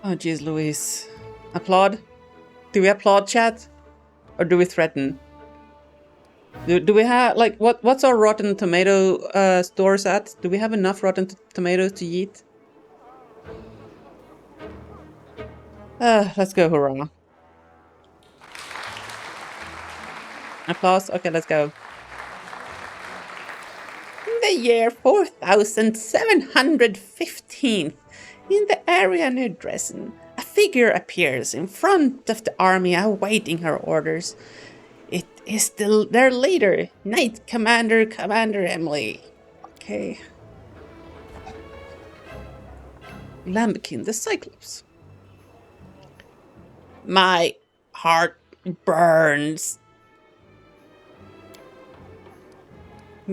Oh, jeez, Louise. Applaud? Do we applaud, chat? Or do we threaten? Do we have, like, what's our Rotten Tomato stores at? Do we have enough Rotten Tomatoes to eat? Let's go, hurrah. Applause? Okay, let's go. In the year 4715, in the area near Dresden, a figure appears in front of the army awaiting her orders. It is their leader, Knight Commander Emily. Okay. Lambkin the Cyclops. My heart burns.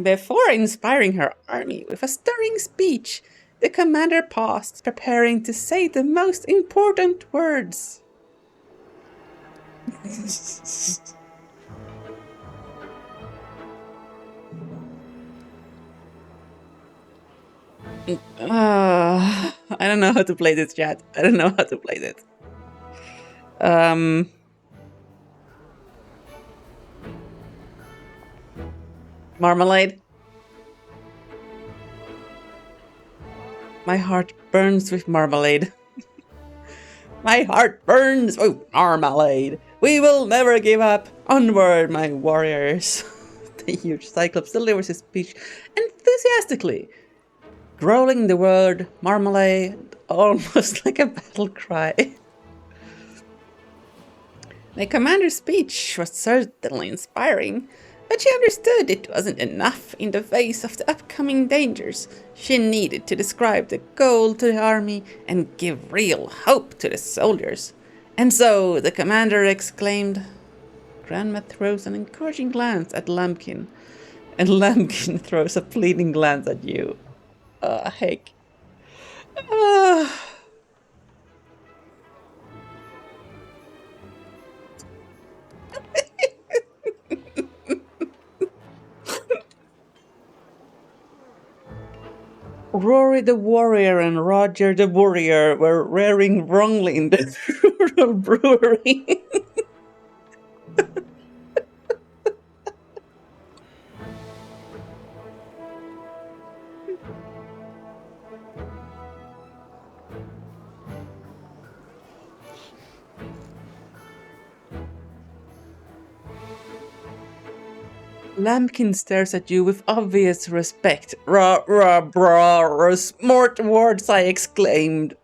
Before inspiring her army with a stirring speech, the commander paused, preparing to say the most important words. I don't know how to play this, chat. I don't know how to play this. Marmalade. My heart burns with marmalade. My heart burns with marmalade. We will never give up. Onward, my warriors. The huge Cyclops delivers his speech enthusiastically, growling the word marmalade almost like a battle cry. The commander's speech was certainly inspiring, but she understood it wasn't enough in the face of the upcoming dangers. She needed to describe the goal to the army and give real hope to the soldiers. And so the commander exclaimed. Grandma throws an encouraging glance at Lambkin, and Lambkin throws a pleading glance at you. Heck. Rory the Warrior and Roger the Warrior were rearing wrongly in the rural brewery. Lambkin stares at you with obvious respect. Rah, rah, brah, smart words, I exclaimed.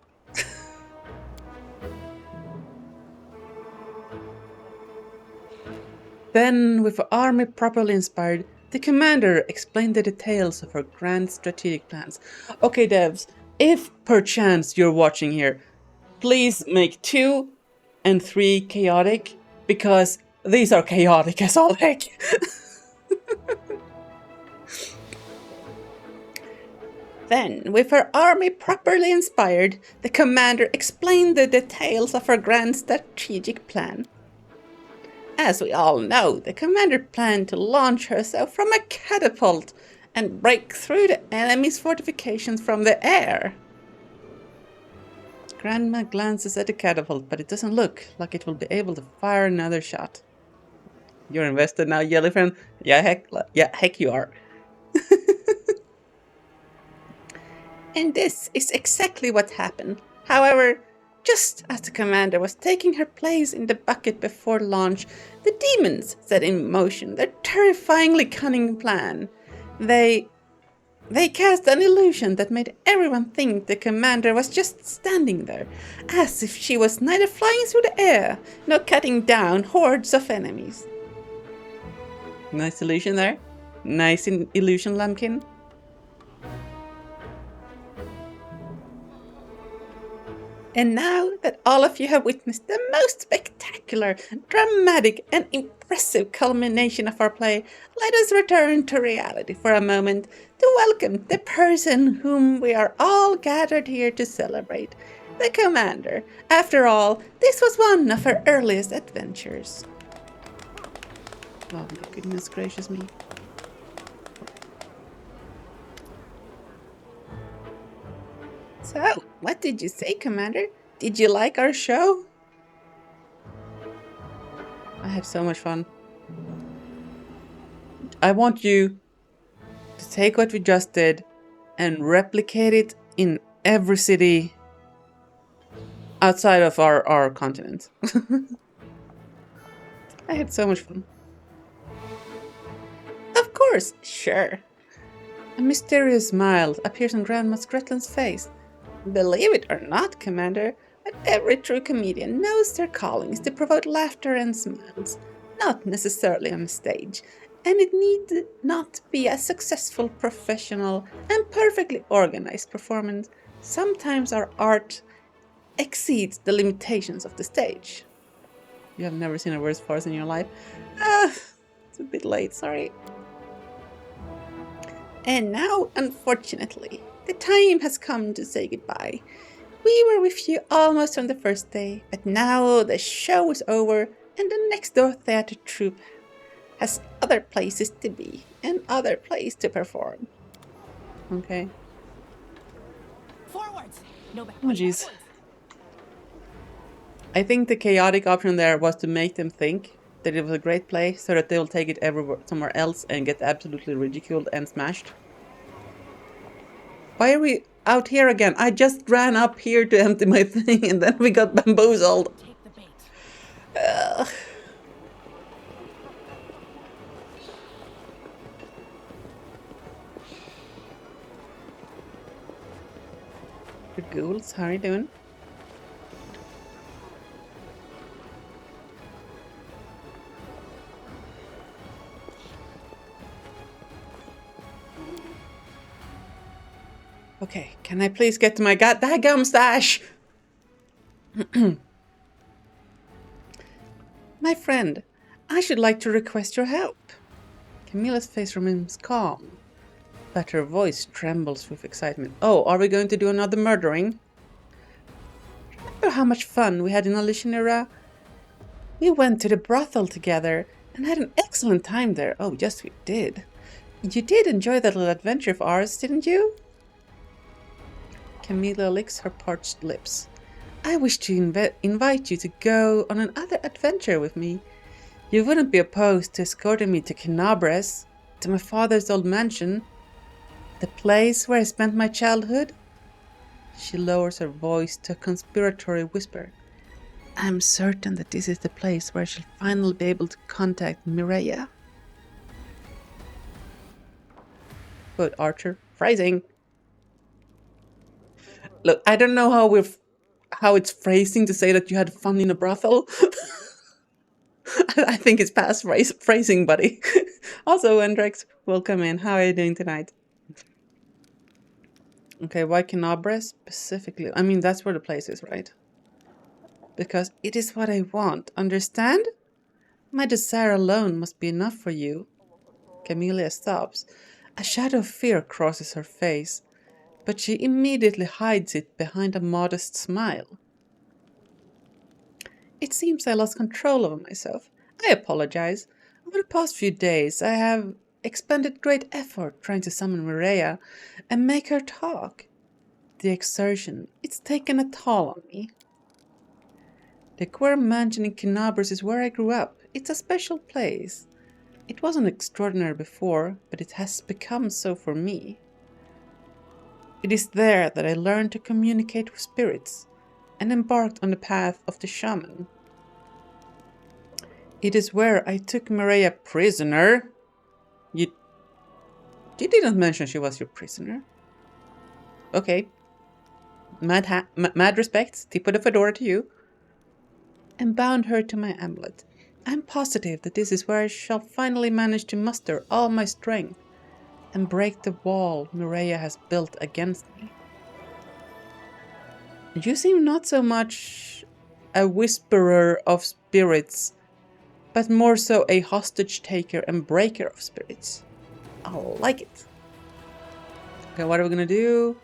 Then, with the army properly inspired, the commander explained the details of her grand strategic plans. Okay, devs, if perchance you're watching here, please make 2 and 3 chaotic, because these are chaotic as all heck. Then, with her army properly inspired, the commander explained the details of her grand strategic plan. As we all know, the commander planned to launch herself from a catapult and break through the enemy's fortifications from the air. Grandma glances at the catapult, but it doesn't look like it will be able to fire another shot. You're invested now, Jellyfin? Yeah, heck you are. And this is exactly what happened. However, just as the commander was taking her place in the bucket before launch, the demons set in motion their terrifyingly cunning plan. They cast an illusion that made everyone think the commander was just standing there, as if she was neither flying through the air nor cutting down hordes of enemies. Nice illusion there. Nice illusion, Lambkin. And now that all of you have witnessed the most spectacular, dramatic, and impressive culmination of our play, let us return to reality for a moment to welcome the person whom we are all gathered here to celebrate, the commander. After all, this was one of her earliest adventures. Oh my goodness gracious me. So, what did you say, Commander? Did you like our show? I had so much fun. I want you to take what we just did and replicate it in every city outside of our continent. I had so much fun. Of course, sure. A mysterious smile appears on Grandma Scretland's face. Believe it or not, Commander, but every true comedian knows their calling is to provoke laughter and smiles, not necessarily on stage, and it need not be a successful, professional, and perfectly organized performance. Sometimes our art exceeds the limitations of the stage. You have never seen a worse farce in your life? It's a bit late, sorry. And now, unfortunately, the time has come to say goodbye. We were with you almost on the first day, but now the show is over and the next door theater troupe has other places to be and other places to perform. Okay. Forwards. No back. Oh jeez. I think the chaotic option there was to make them think that it was a great play so that they will take it somewhere else and get absolutely ridiculed and smashed. Why are we out here again? I just ran up here to empty my thing and then we got bamboozled. Take the bait. Good ghouls, how are you doing? Okay, can I please get to my goddamn stash? My friend, I should like to request your help. Camilla's face remains calm, but her voice trembles with excitement. Oh, are we going to do another murdering? Remember how much fun we had in Alicia? We went to the brothel together and had an excellent time there. Oh, yes, we did. You did enjoy that little adventure of ours, didn't you? Camilla licks her parched lips. I wish to invite you to go on another adventure with me. You wouldn't be opposed to escorting me to Cmdr, to my father's old mansion, the place where I spent my childhood? She lowers her voice to a conspiratory whisper. I'm certain that this is the place where I shall finally be able to contact Mireia. Good, Archer. Phrasing. Look, I don't know how it's phrasing to say that you had fun in a brothel. I think it's past phrasing, buddy. Also, Andrex, welcome in. How are you doing tonight? Okay, why Cmdr specifically? I mean, that's where the place is, right? Because it is what I want, understand? My desire alone must be enough for you. Camellia stops. A shadow of fear crosses her face, but she immediately hides it behind a modest smile. It seems I lost control over myself. I apologize. Over the past few days, I have expended great effort trying to summon Mireia and make her talk. The exertion, it's taken a toll on me. The Queer Mansion in Cmdr is where I grew up. It's a special place. It wasn't extraordinary before, but it has become so for me. It is there that I learned to communicate with spirits and embarked on the path of the shaman. It is where I took Mireia prisoner. You didn't mention she was your prisoner. Okay. Mad respects. Tip of the fedora to you. And bound her to my amulet. I'm positive that this is where I shall finally manage to muster all my strength and break the wall Mireia has built against me. You seem not so much a whisperer of spirits, but more so a hostage taker and breaker of spirits. I like it. Okay, what are we gonna do?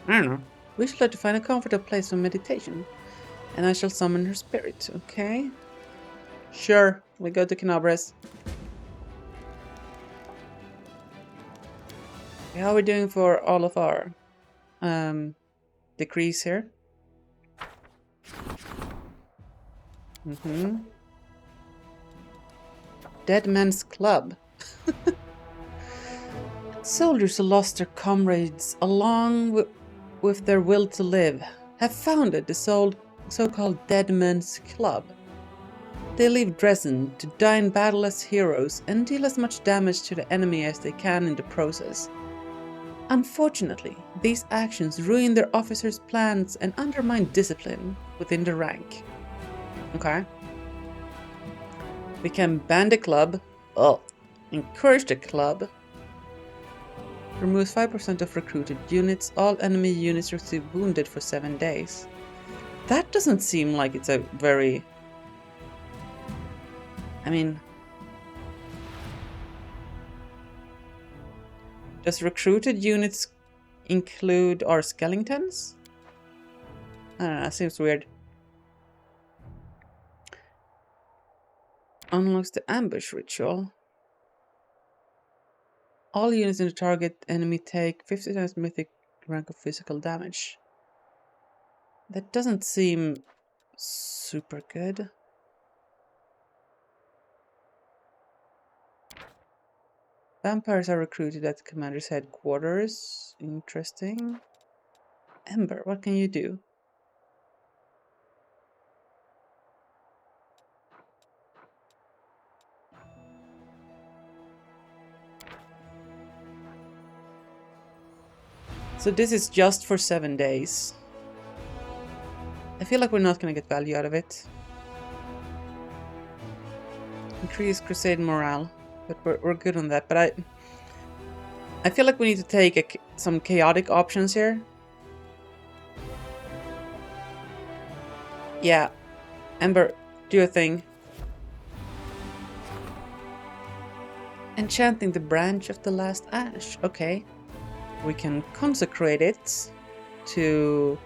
I don't know. We should like to find a comfortable place for meditation, and I shall summon her spirit, okay? Sure, we go to Cmdr. How are we doing for all of our decrees here? Dead Man's Club. Soldiers who lost their comrades along with their will to live have founded the so-called Dead Man's Club. They leave Dresden to die in battle as heroes and deal as much damage to the enemy as they can in the process. Unfortunately, these actions ruin their officers' plans and undermine discipline within the rank. Okay. We can ban the club. Encourage the club. Removes 5% of recruited units. All enemy units receive wounded for 7 days. That doesn't seem like it's a very... I mean... Does recruited units include our skeletons? I don't know, that seems weird. Unlocks the ambush ritual. All units in the target enemy take 50 times mythic rank of physical damage. That doesn't seem super good. Vampires are recruited at the commander's headquarters. Interesting. Ember, what can you do? So this is just for 7 days. I feel like we're not going to get value out of it. Increase crusade morale. But we're good on that. But I feel like we need to take some chaotic options here. Yeah. Ember, do your thing. Enchanting the branch of the last ash. Okay. We can consecrate it to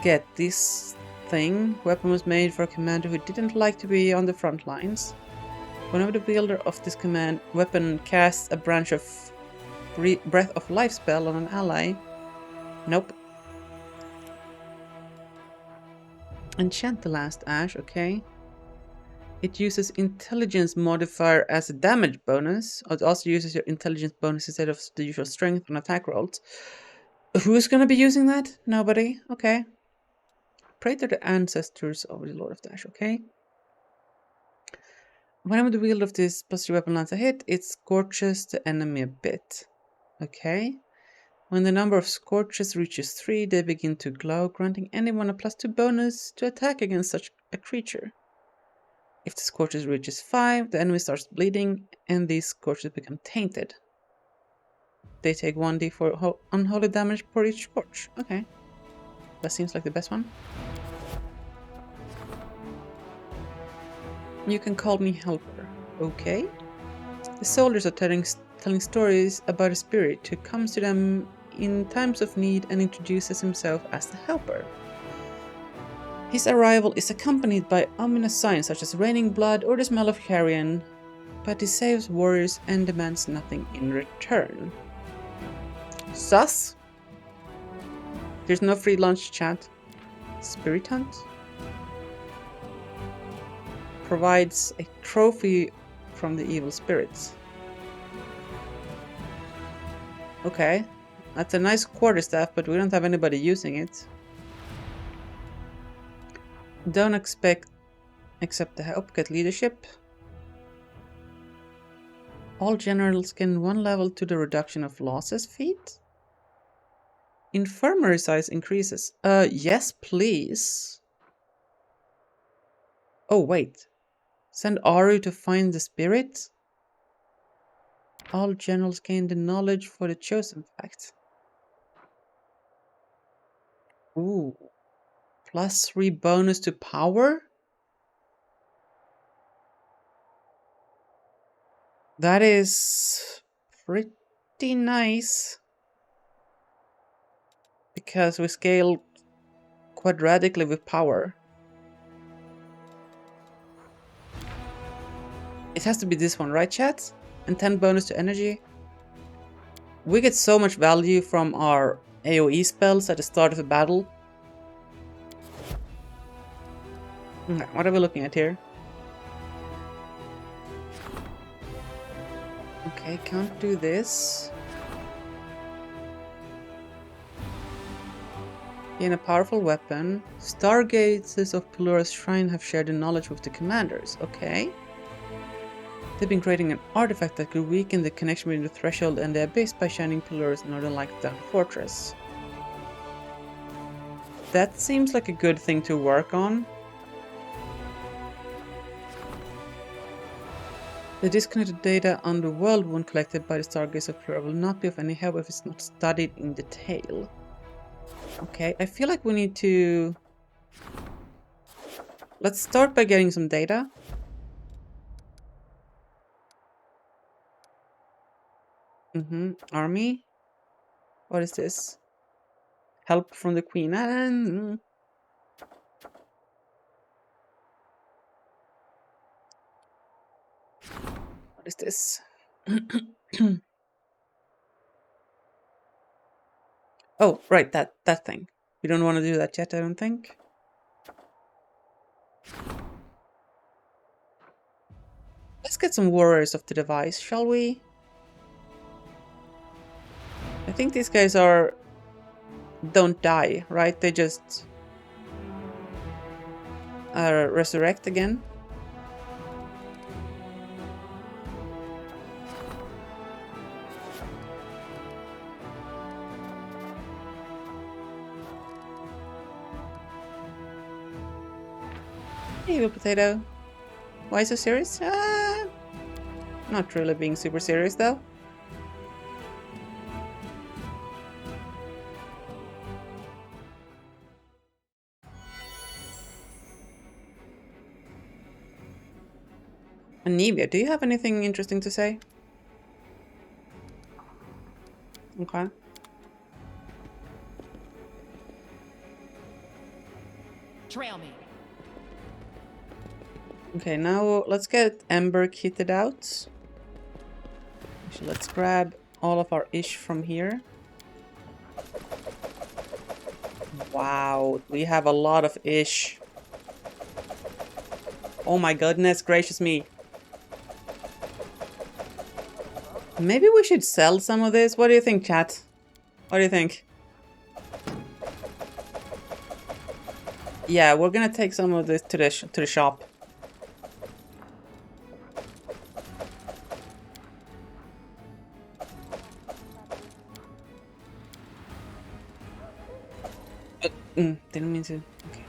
get this thing. Weapon was made for a commander who didn't like to be on the front lines. Whenever the wielder of this command weapon casts a branch of breath of life spell on an ally. Nope. Enchant the last ash, okay. It uses intelligence modifier as a damage bonus. It also uses your intelligence bonus instead of the usual strength on attack rolls. Who's gonna be using that? Nobody. Okay. Pray to the ancestors of the Lord of Dash, okay? Whenever the wield of this positive weapon lands a hit, it scorches the enemy a bit. Okay. When the number of scorches reaches 3, they begin to glow, granting anyone a +2 bonus to attack against such a creature. If the scorches reaches 5, the enemy starts bleeding, and these scorches become tainted. They take 1d4 unholy damage per each scorch. Okay. That seems like the best one. You can call me Helper. Okay. The soldiers are telling stories about a spirit who comes to them in times of need and introduces himself as the Helper. His arrival is accompanied by ominous signs such as raining blood or the smell of carrion, but he saves warriors and demands nothing in return. Sus? There's no free lunch, chat. Spirit Hunt provides a trophy from the evil spirits. Okay, that's a nice quarterstaff, but we don't have anybody using it. Don't accept the help, get leadership. All generals gain 1 level to the reduction of losses feat. Infirmary size increases. Yes, please. Oh, wait. Send Aru to find the spirit. All generals gain the knowledge for the chosen fact. Ooh. +3 bonus to power? That is pretty nice. Because we scale quadratically with power. It has to be this one, right, chat? And 10 bonus to energy. We get so much value from our AoE spells at the start of a battle. Okay, what are we looking at here? Okay, can't do this. Gain a powerful weapon. Stargazers of Pelura's shrine have shared the knowledge with the commanders. Okay. They've been creating an artifact that could weaken the connection between the threshold and the abyss by shining Pelura's northern light down the fortress. That seems like a good thing to work on. The disconnected data on the world one collected by the Stargazer of Pelura will not be of any help if it's not studied in detail. Okay, I feel like we need to... Let's start by getting some data. Army. What is this? Help from the Queen. What is this? Oh, right, that thing. We don't want to do that yet, I don't think. Let's get some warriors of the device, shall we? I think these guys don't die, right? They just resurrect again. Hey, evil potato. Why so serious? Not really being super serious though. Anivia, do you have anything interesting to say? Okay. Trail me. Okay, now let's get Ember kitted out. Actually, let's grab all of our ish from here. Wow, we have a lot of ish. Oh my goodness gracious me. Maybe we should sell some of this. What do you think, chat? What do you think? Yeah, we're gonna take some of this to the shop. Didn't mean to. Okay.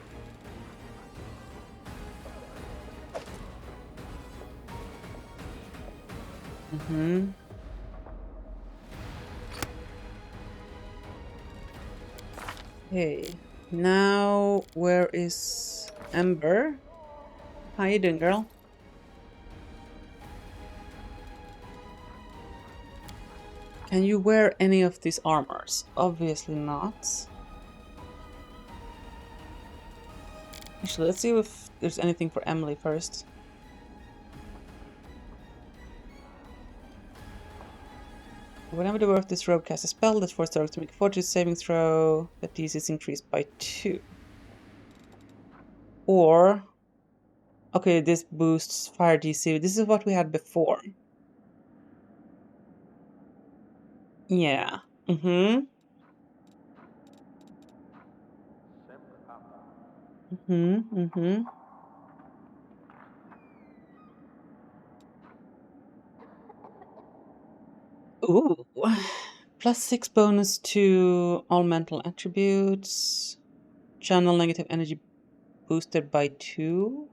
Hey, now where is Ember? How you doing, girl? Can you wear any of these armors? Obviously not. Actually, let's see if there's anything for Emily first. Whenever the wearer of this robe casts a spell that forces the rogue to make a fortitude saving throw, that DC is increased by 2. Or... Okay, this boosts fire DC. This is what we had before. Yeah. Ooh. +6 bonus to all mental attributes. Channel negative energy boosted by 2.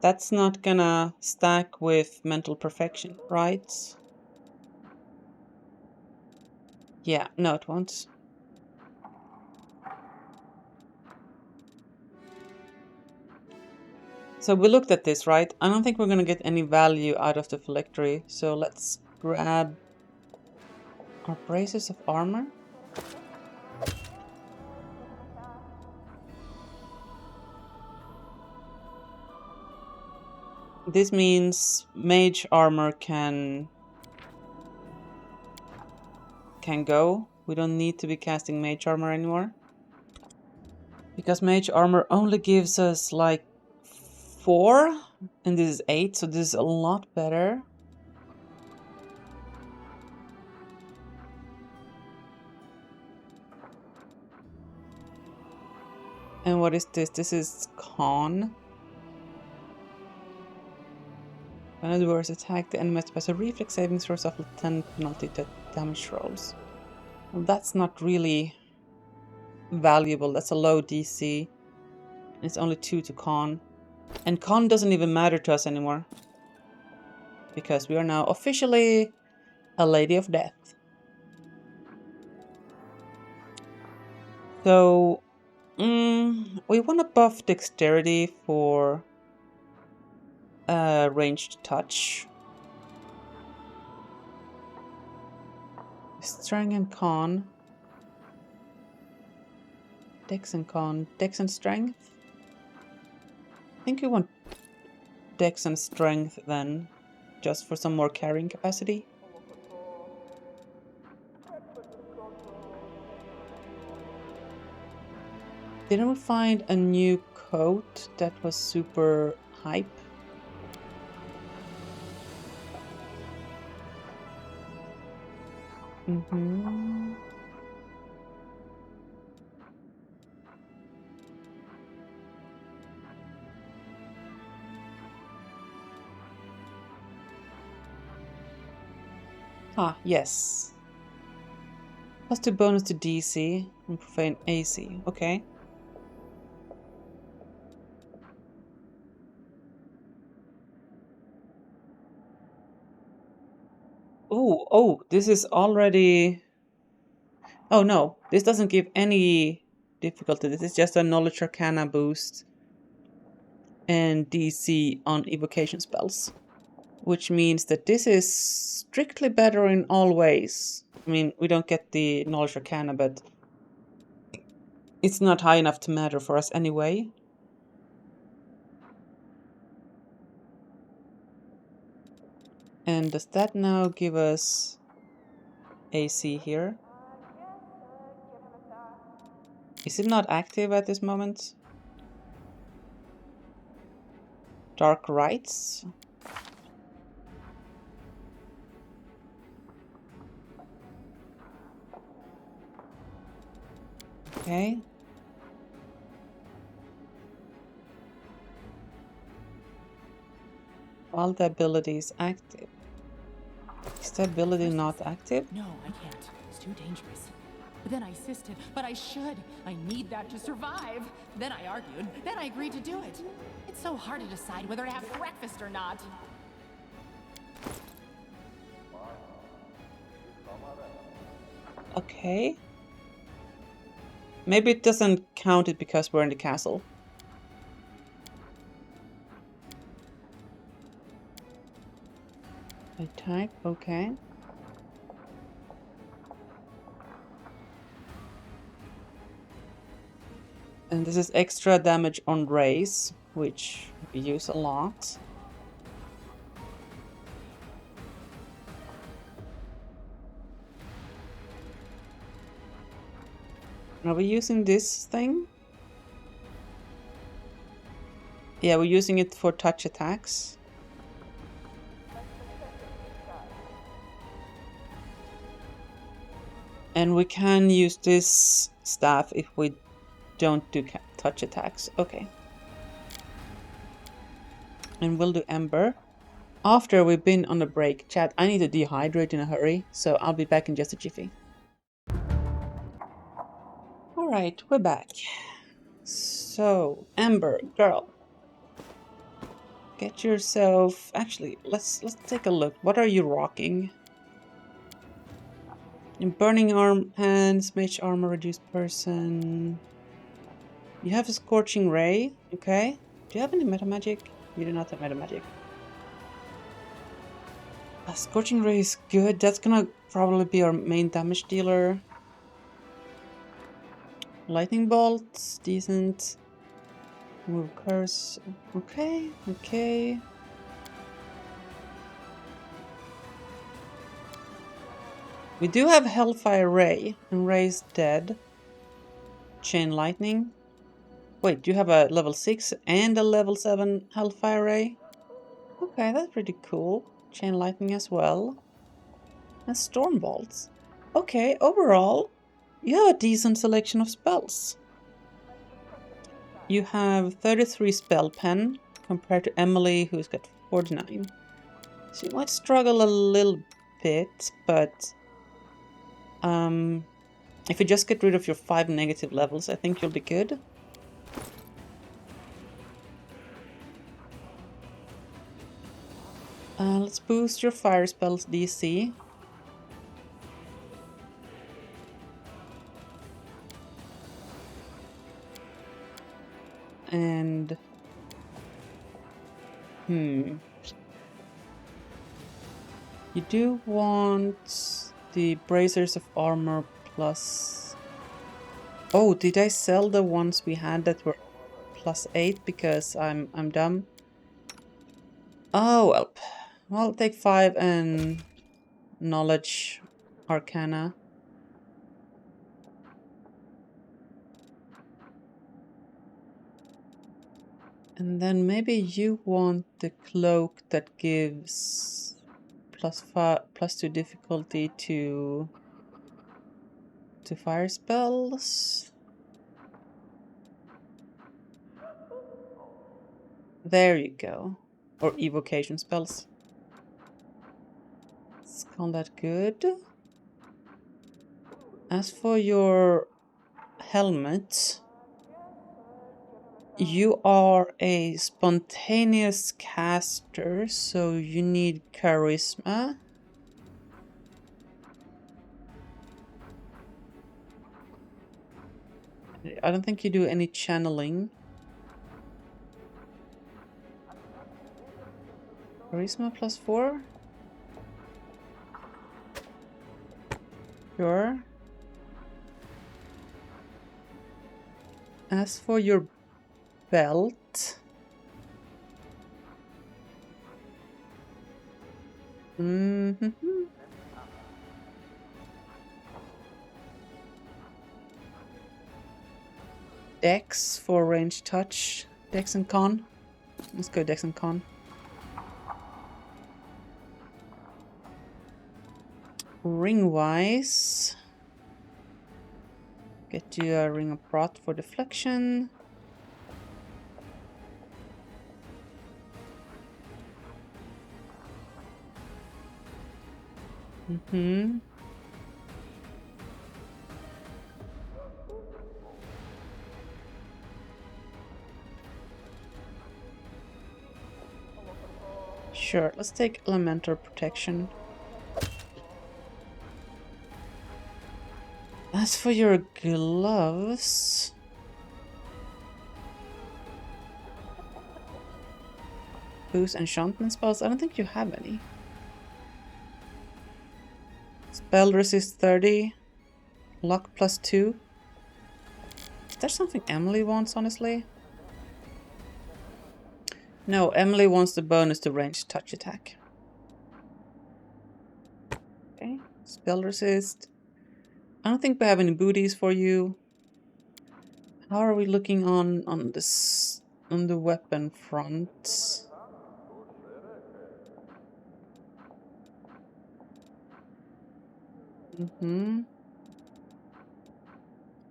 That's not gonna stack with mental perfection, right? Yeah, no it won't. So we looked at this, right? I don't think we're gonna get any value out of the phylactery, so let's grab our braces of armor. This means mage armor can go. We don't need to be casting mage armor anymore. Because mage armor only gives us like 4, and this is 8, so this is a lot better. And what is this? This is con. When adverse attack, the enemy must pass a reflex saving throws off a 10 penalty to damage rolls. Well, that's not really valuable. That's a low DC. It's only 2 to con. And con doesn't even matter to us anymore. Because we are now officially a Lady of Death. So, we want to buff dexterity for ranged touch. Strength and con. Dex and con. Dex and strength? I think we want Dex and strength then. Just for some more carrying capacity. Didn't we find a new coat that was super hype? Ah, yes. Plus 2 bonus to DC and profane AC. Okay. Oh, this is already... Oh no, this doesn't give any difficulty. This is just a Knowledge Arcana boost and DC on evocation spells. Which means that this is strictly better in all ways. I mean, we don't get the Knowledge Arcana, but it's not high enough to matter for us anyway. And does that now give us AC here? Is it not active at this moment? Dark Rites? Okay. All the ability is active. Is the ability not active? No, I can't. It's too dangerous. But then I insisted, but I should. I need that to survive. Then I argued. Then I agreed to do it. It's so hard to decide whether to have breakfast or not. Okay. Maybe it doesn't count it because we're in the castle. I type, okay. And this is extra damage on raise, which we use a lot. Are we using this thing? Yeah, we're using it for touch attacks. And we can use this staff if we don't do touch attacks. Okay. And we'll do Ember. After we've been on a break. Chat, I need to dehydrate in a hurry, so I'll be back in just a jiffy. Alright, we're back. So, Ember, girl. Get yourself... Actually, let's take a look. What are you rocking? In Burning Arm Hands, Mage Armor, Reduced Person. You have a Scorching Ray, okay. Do you have any meta magic? You do not have meta magic. Scorching Ray is good. That's gonna probably be our main damage dealer. Lightning Bolt, decent. Move Curse, okay, okay. We do have Hellfire Ray, and Ray's dead. Chain Lightning. Wait, do you have a level 6 and a level 7 Hellfire Ray? Okay, that's pretty cool. Chain Lightning as well. And Storm Bolts. Okay, overall, you have a decent selection of spells. You have 33 spell pen compared to Emily, who's got 49. So you might struggle a little bit, but if you just get rid of your 5 negative levels, I think you'll be good. Let's boost your fire spells DC. And you do want the bracers of armor plus. Oh, did I sell the ones we had that were +8 because I'm dumb? Oh well. I'll take 5 and knowledge arcana. And then maybe you want the cloak that gives +2 difficulty to fire spells. There you go. Or evocation spells. Let's call that good. As for your helmet, you are a spontaneous caster, so you need charisma. I don't think you do any channeling. Charisma +4? Sure. As for your belt, Dex for range touch. Dex and con. Let's go Dex and con. Ring wise, get you a ring of Prot for deflection. Sure, let's take elemental protection. As for your gloves, boost enchantment spells, I don't think you have any. Spell resist 30, luck +2. Is there something Emily wants, honestly? No, Emily wants the bonus to range touch attack. Okay, spell resist. I don't think we have any booties for you. How are we looking on this on the weapon front?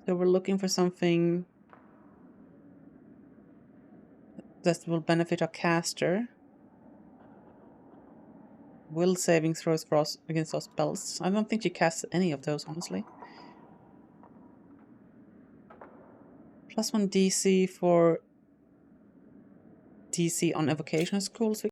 So we're looking for something that will benefit our caster. Will saving throws for us against our spells. I don't think she casts any of those, honestly. +1 DC for DC on evocation is cool, so